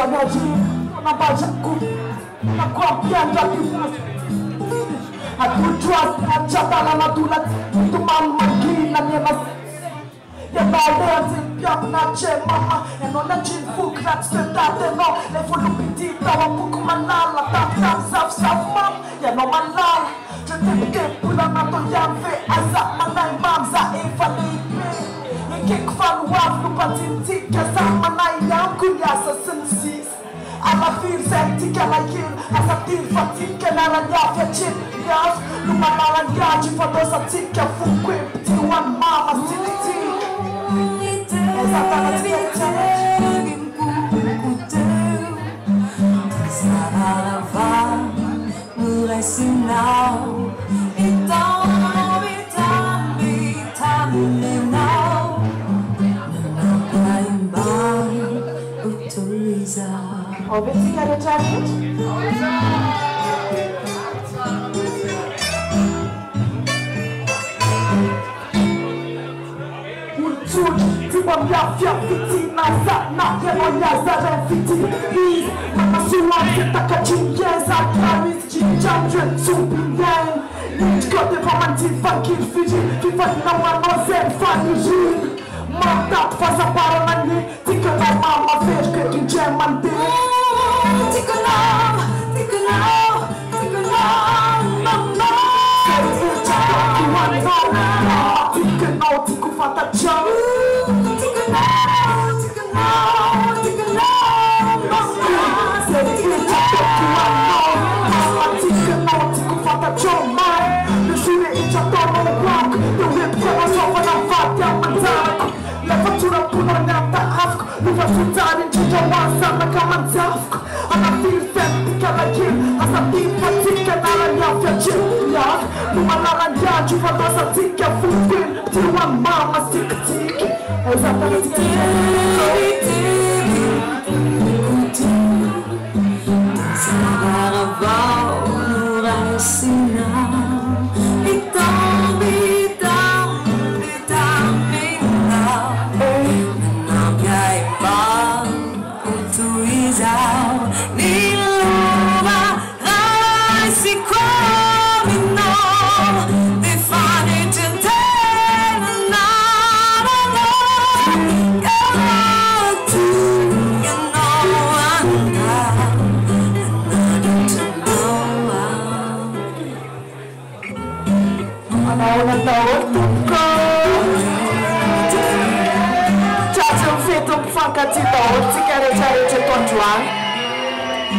Wanaji, wanabajaku, wanakwambia ndani Atujua chatala na tula tumam magila nena ya balde ya nache mama ya nona chifu krats te no le fulu pitita wa puku manala ta saf mam ya no manala je te ke pula na to yamfe azak manai mamza e falipe kek fan waf nu patiti ke sa manai yam kuya sa sensis ala fir senti ke la yil asa tir fatik ke na ranya fe Yes, lumala ngaji for those that take a full grip to one mama city. Mafia fiti nasa na kemonya zare fiti is mama suwa taka chingeza karis chingandre subiyen nit kote romanti fakir fiji fifa na mama zen faniji mata faza para nani tika na mama fish ke kinjemande tika na mama tika no tikufata jam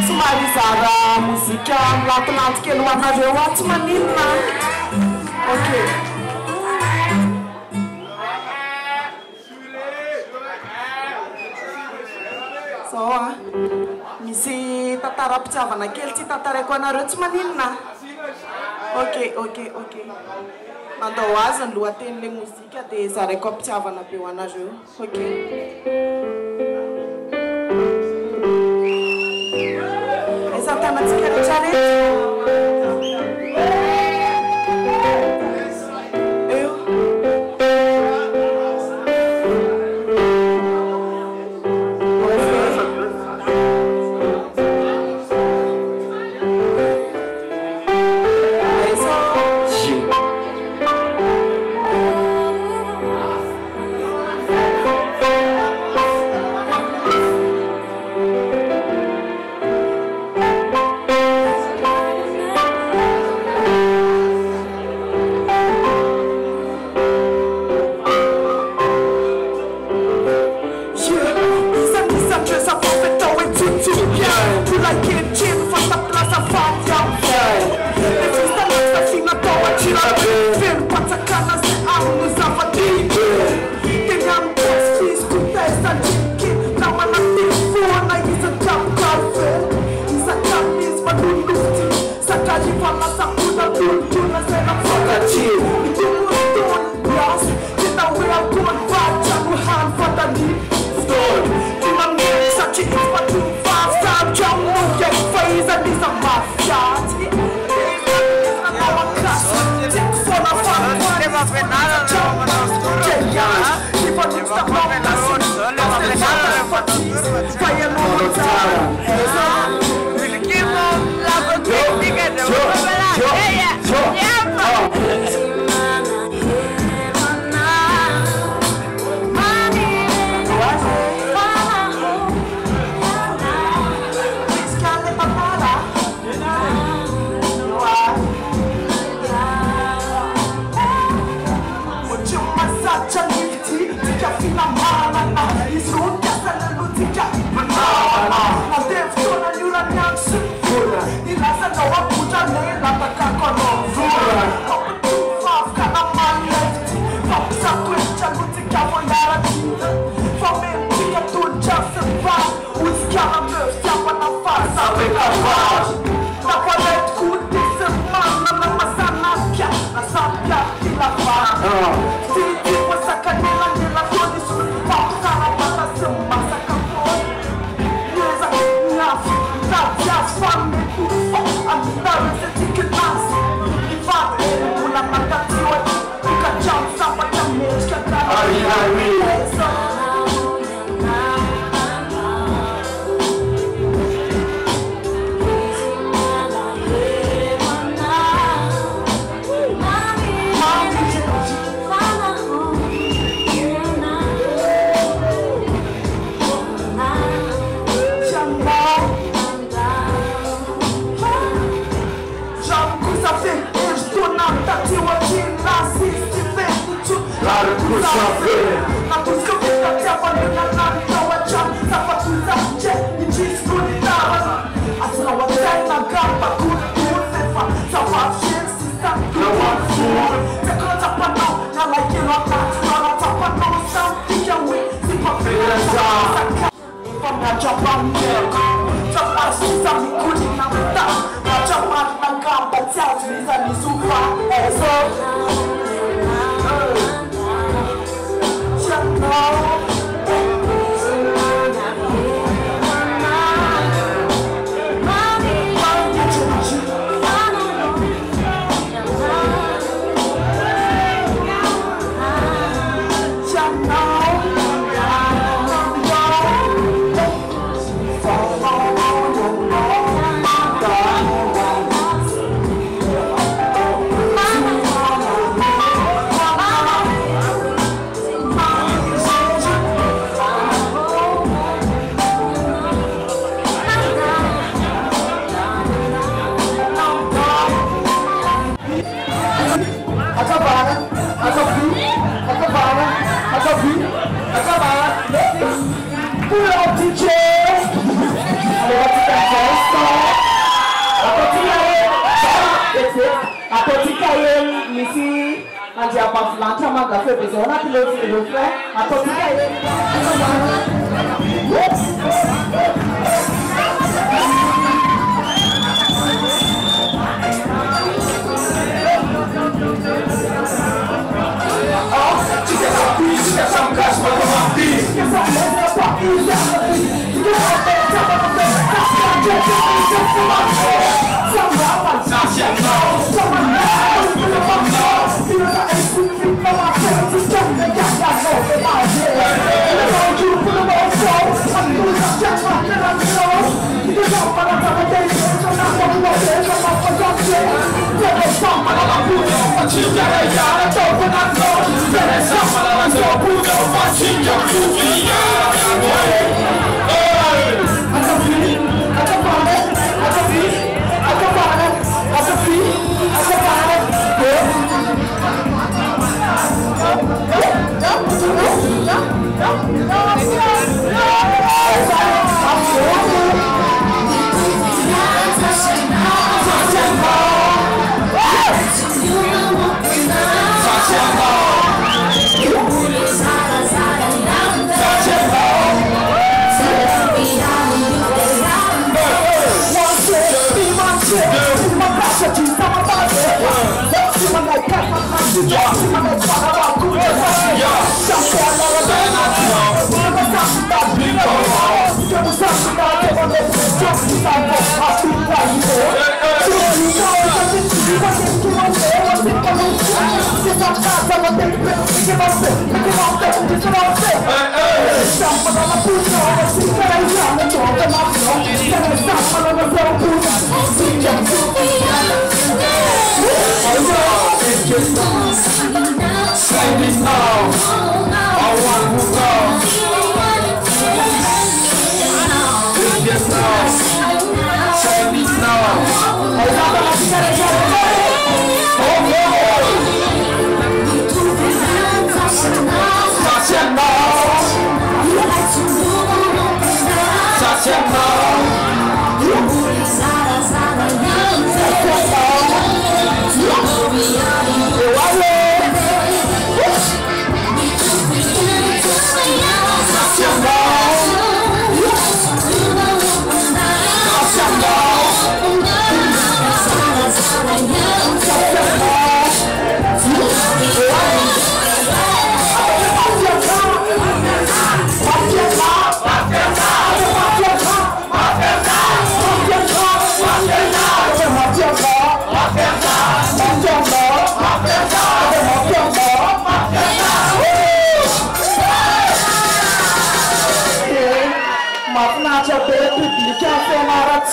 Sumarizada música lato que não arranjou ótima menina. Ok. Só misi tatara pchava naquele te tatara com a ótima menina. Ok. Mandou asa lua tem música de sare copchava na piwana jo. Ok. Exatamente, quero direito.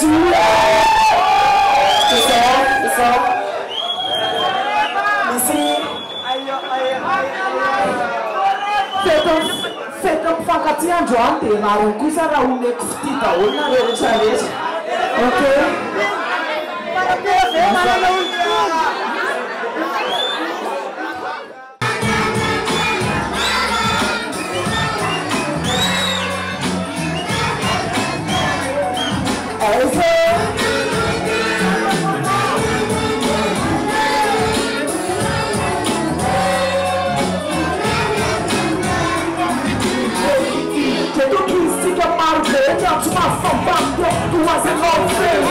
dessus. C'est ça. Merci. Faites un fakati en joint et la roukusa ra une petite ona le challenge. OK. Tu m'as fait tu was an old friend.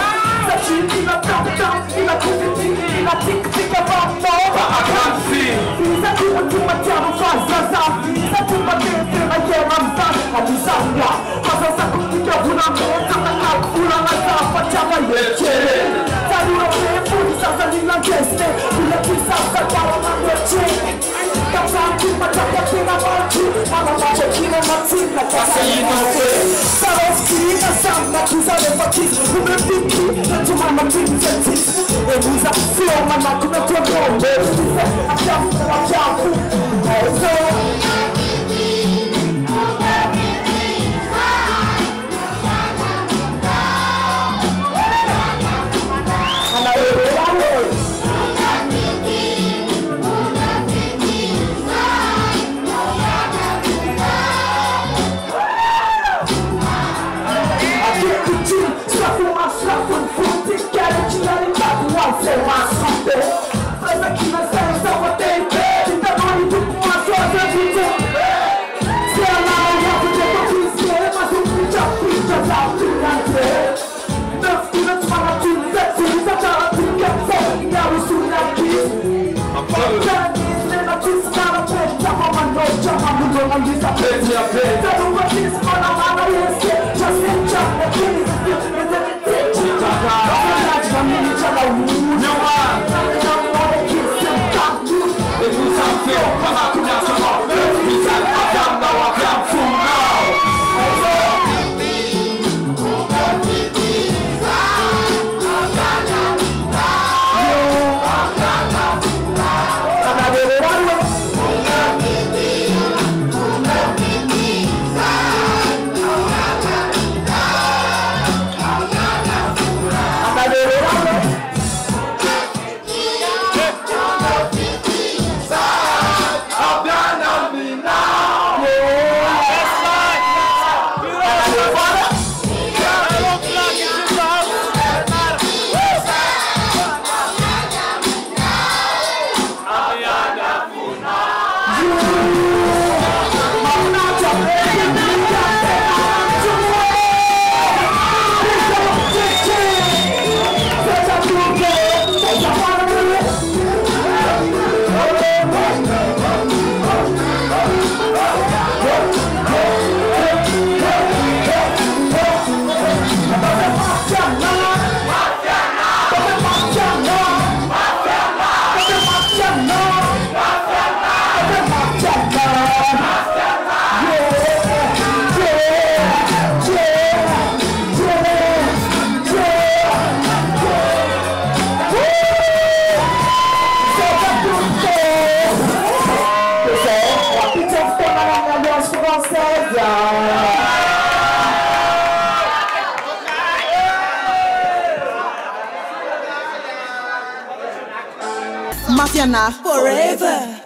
That you in a dump, in a community, in a tick about no, but I can't see. These are people to my town, these are to my name, I hear I'm done, I'm Zambia. Cause I could pick up when I'm there, I'm not full on myself, but I'm a legend. Tell you the same food, it's as a little guest, you let me stop the power on your chain. That's how I keep my top of thing about you. I'm a match of king on my team, like I say, you know it. Sound like he's out of a kiss. Who will be key? To my materials and tips. And who's a flow, man, I'm gonna talk about it. I Mafiana forever.